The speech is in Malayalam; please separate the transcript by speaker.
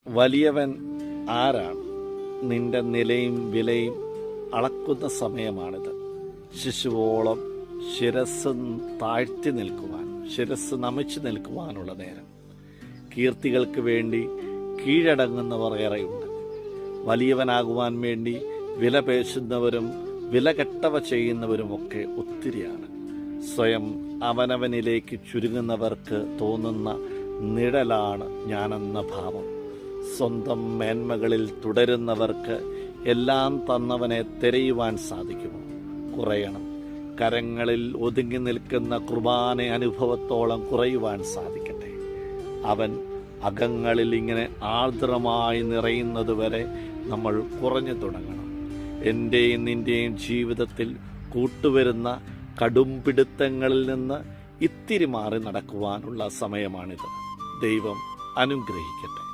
Speaker 1: വലിയവൻ ആരാണ്? നിന്റെ നിലയും വിലയും അളക്കുന്ന സമയമാണിത്. ശിശുവോളം ശിരസ് താഴ്ത്തി നിൽക്കുവാൻ, ശിരസ് നമിച്ചു നിൽക്കുവാനുള്ള നേരം. കീർത്തികൾക്ക് വേണ്ടി കീഴടങ്ങുന്നവർ ഏറെയുണ്ട്. വലിയവനാകുവാൻ വേണ്ടി വില പേശുന്നവരും വിലകെട്ടവ ചെയ്യുന്നവരുമൊക്കെ ഒത്തിരിയാണ്. സ്വയം അവനവനിലേക്ക് ചുരുങ്ങുന്നവർക്ക് തോന്നുന്ന നിഴലാണ് ഞാനെന്ന ഭാവം. സ്വന്തം മേന്മകളിൽ തുടരുന്നവർക്ക് എല്ലാം തന്നവനെ തിരയുവാൻ സാധിക്കുമോ? കുറയണം. കരങ്ങളിൽ ഒതുങ്ങി നിൽക്കുന്ന കുർബാന അനുഭവത്തോളം കുറയുവാൻ സാധിക്കട്ടെ. അവൻ അകങ്ങളിൽ ഇങ്ങനെ ആർദ്രമായി നിറയുന്നതുവരെ നമ്മൾ കുറഞ്ഞു തുടങ്ങണം. എൻ്റെയും നിൻ്റെയും ജീവിതത്തിൽ കൂട്ടുവരുന്ന കടുംപിടുത്തങ്ങളിൽ നിന്ന് ഇത്തിരി മാറി നടക്കുവാനുള്ള സമയമാണിത്. ദൈവം അനുഗ്രഹിക്കട്ടെ.